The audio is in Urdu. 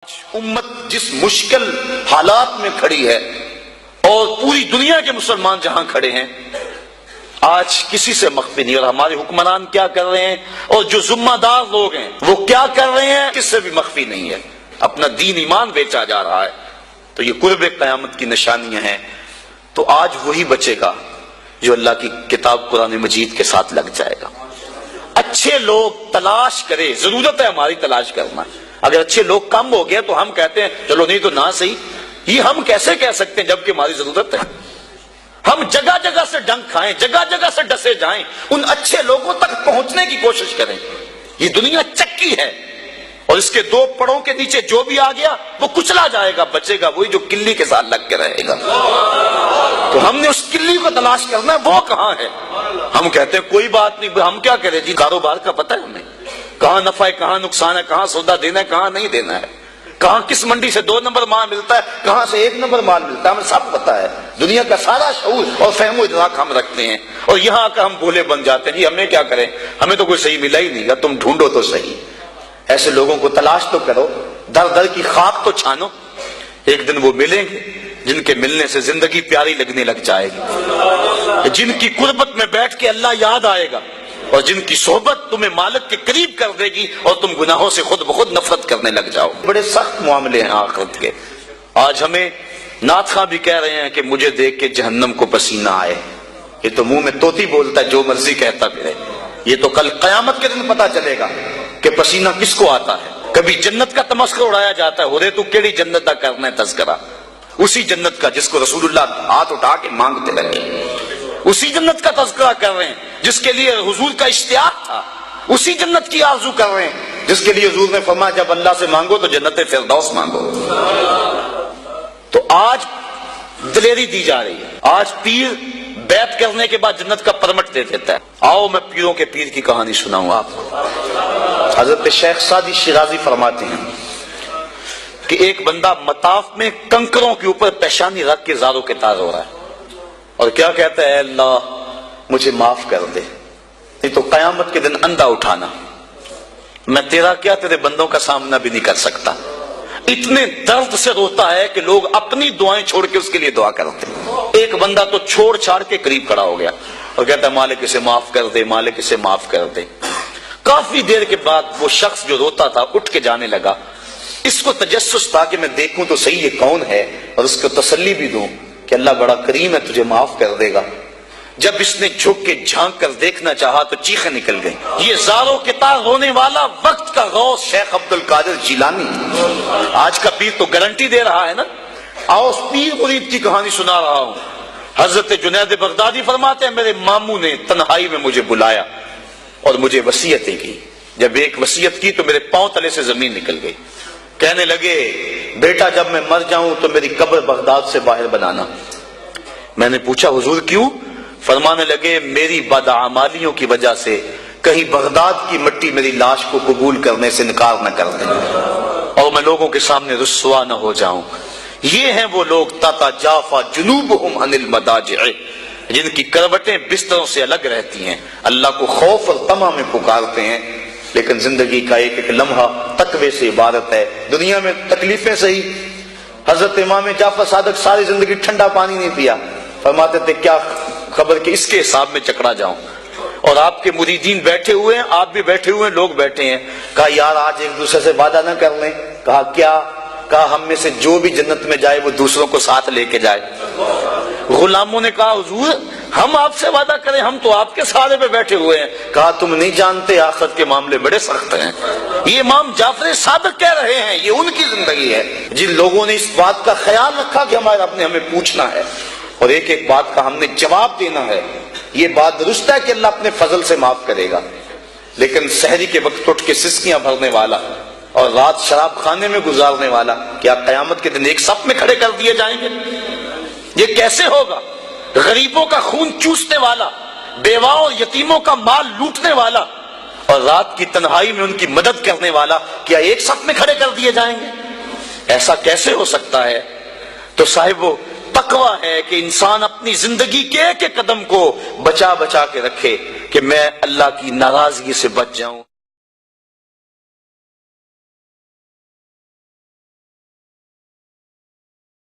امت جس مشکل حالات میں کھڑی ہے اور پوری دنیا کے مسلمان جہاں کھڑے ہیں آج کسی سے مخفی نہیں، اور ہمارے حکمران کیا کر رہے ہیں اور جو ذمہ دار لوگ ہیں وہ کیا کر رہے ہیں کس سے بھی مخفی نہیں ہے۔ اپنا دین ایمان بیچا جا رہا ہے، تو یہ قرب قیامت کی نشانیاں ہیں۔ تو آج وہی بچے گا جو اللہ کی کتاب قرآن مجید کے ساتھ لگ جائے گا۔ اچھے لوگ تلاش کرے، ضرورت ہے ہماری تلاش کرنا۔ اگر اچھے لوگ کم ہو گئے تو ہم کہتے ہیں چلو نہیں تو نہ صحیح، یہ ہم کیسے کہہ سکتے ہیں جبکہ ہماری ضرورت ہے؟ ہم جگہ جگہ سے ڈنک کھائیں، جگہ جگہ سے ڈسے جائیں، ان اچھے لوگوں تک پہنچنے کی کوشش کریں۔ یہ دنیا چکی ہے اور اس کے دو پڑوں کے نیچے جو بھی آ گیا وہ کچلا جائے گا، بچے گا وہی جو کلی کے ساتھ لگ کے رہے گا۔ تو ہم نے اس کلی کو تلاش کرنا ہے، وہ کہاں ہے؟ ہم کہتے ہیں کوئی بات نہیں، ہم کیا کریں جی، کاروبار کا پتہ ہے ہمیں، کہاں نفع ہے کہاں نقصان ہے، کہاں سودا دینا ہے کہاں نہیں دینا ہے، کہاں کس منڈی سے 2 نمبر مال ملتا ہے کہاں سے 1 نمبر مال ملتا ہے، ہمیں سب پتا ہے۔ دنیا کا سارا شعور اور فہم و ادراک ہم رکھتے ہیں، اور یہاں آ کر ہم بھولے بن جاتے ہیں جی ہمیں کیا کریں، ہمیں تو کوئی صحیح ملا ہی نہیں گا، تم ڈھونڈو تو صحیح۔ ایسے لوگوں کو تلاش تو کرو، در در کی خاک تو چھانو، ایک دن وہ ملیں گے جن کے ملنے سے زندگی پیاری لگنے لگ جائے گی، جن کی قربت میں بیٹھ کے اللہ یاد آئے گا، اور جن کی صحبت تمہیں مالک کے قریب کر دے گی اور تم گناہوں سے خود بخود نفرت کرنے لگ جاؤ۔ بڑے سخت معاملے ہیں آخرت کے۔ آج ہمیں نعت خواں بھی کہہ رہے ہیں کہ مجھے دیکھ کے جہنم کو پسینہ آئے، یہ تو منہ میں طوطی بولتا ہے جو مرضی کہتا پھرے، یہ تو کل قیامت کے دن پتا چلے گا کہ پسینہ کس کو آتا ہے۔ کبھی جنت کا تمسخر اڑایا جاتا ہے، ہو رے تو کیڑی جنت کا کرنا ہے تذکرہ، اسی جنت کا جس کو رسول اللہ ہاتھ اٹھا کے مانگتے رہے، اسی جنت کا تذکرہ کر رہے ہیں جس کے لیے حضور کا اشتیاق تھا، اسی جنت کی آرزو کر رہے ہیں جس کے لیے حضور نے فرمایا جب اللہ سے مانگو تو جنت فردوس مانگو۔ تو آج دلیری دی جا رہی ہے، آج پیر بیعت کرنے کے بعد جنت کا پرمٹ دے دیتا ہے۔ آؤ میں پیروں کے پیر کی کہانی سناؤں آپ کو۔ حضرت شیخ سعدی شیرازی فرماتے ہیں کہ ایک بندہ مطاف میں کنکروں کے اوپر پیشانی رکھ کے زاروں کے تار ہو رہا ہے اور کیا کہتا ہے، اے اللہ مجھے معاف کر دے، نہیں تو قیامت کے دن اندھا اٹھانا، میں تیرا کیا تیرے بندوں کا سامنا بھی نہیں کر سکتا۔ اتنے درد سے روتا ہے کہ لوگ اپنی دعائیں چھوڑ کے اس کے لیے دعا کرتے ہیں۔ ایک بندہ تو چھوڑ چھاڑ کے قریب کھڑا ہو گیا اور کہتا ہے مالک اسے معاف کر دے، مالک اسے معاف کر دے۔ کافی دیر کے بعد وہ شخص جو روتا تھا اٹھ کے جانے لگا، اس کو تجسس تھا کہ میں دیکھوں تو صحیح یہ کون ہے اور اس کو تسلی بھی دوں کہ اللہ بڑا کریم ہے تجھے معاف کر دے گا۔ جب اس نے جھک کے جھانک کر دیکھنا چاہا تو چیخیں نکل گئیں۔ یہ زاروں کے تار ہونے والا وقت کا غوث شیخ عبد القادر جیلانی، آج کا پیر تو گارنٹی دے رہا ہے نا۔ آؤ اس پیر مرید کی کہانی سنا رہا ہوں۔ حضرت جنید بغدادی فرماتے ہیں میرے ماموں نے تنہائی میں مجھے بلایا اور مجھے وصیتیں کی، جب ایک وصیت کی تو میرے پاؤں تلے سے زمین نکل گئی۔ کہنے لگے بیٹا جب میں مر جاؤں تو میری قبر بغداد سے باہر بنانا۔ میں نے پوچھا حضور کیوں؟ فرمانے لگے میری بدعمالیوں کی وجہ سے کہیں بغداد کی مٹی میری لاش کو قبول کرنے سے انکار نہ کر دیں اور میں لوگوں کے سامنے رسوا نہ ہو جاؤں۔ یہ ہیں وہ لوگ تتجافا جنوبہم عن المضاجع، جن کی کروٹیں بستروں سے الگ رہتی ہیں، اللہ کو خوف اور طمع میں پکارتے ہیں، لیکن زندگی کا ایک ایک لمحہ تقوی سے عبارت ہے۔ دنیا میں تکلیفیں سہی۔ حضرت امام جعفر صادق ساری زندگی ٹھنڈا پانی نہیں پیا، فرماتے تھے کیا خبر کہ اس کے حساب میں چکرا جاؤں، اور آپ کے مریدین بیٹھے ہوئے ہیں، آپ بھی بیٹھے ہوئے ہیں، لوگ بیٹھے ہیں، کہا یار آج ایک دوسرے سے وعدہ نہ کر لیں؟ کہا کیا؟ کہا ہم میں سے جو بھی جنت میں جائے وہ دوسروں کو ساتھ لے کے جائے۔ غلاموں نے کہا حضور ہم آپ سے وعدہ کریں، ہم تو آپ کے سہارے پہ بیٹھے ہوئے ہیں۔ کہا تم نہیں جانتے آخرت کے معاملے بڑے سخت ہیں، یہ امام جعفر صادق کہہ رہے ہیں، یہ ان کی زندگی ہے۔ جن لوگوں نے اس بات کا خیال رکھا کہ ہمارے رب نے ہمیں پوچھنا ہے اور ایک ایک بات کا ہم نے جواب دینا ہے، یہ بات درست ہے کہ اللہ اپنے فضل سے معاف کرے گا، لیکن سحری کے وقت اٹھ کے سسکیاں بھرنے والا اور رات شراب خانے میں گزارنے والا کیا قیامت کے دن ایک صف میں کھڑے کر دیے جائیں گے؟ یہ کیسے ہوگا؟ غریبوں کا خون چوسنے والا، بیواؤں اور یتیموں کا مال لوٹنے والا اور رات کی تنہائی میں ان کی مدد کرنے والا کیا ایک صف میں کھڑے کر دیے جائیں گے؟ ایسا کیسے ہو سکتا ہے؟ تو صاحب وہ تقویٰ ہے کہ انسان اپنی زندگی کے ایک ایک قدم کو بچا بچا کے رکھے کہ میں اللہ کی ناراضگی سے بچ جاؤں۔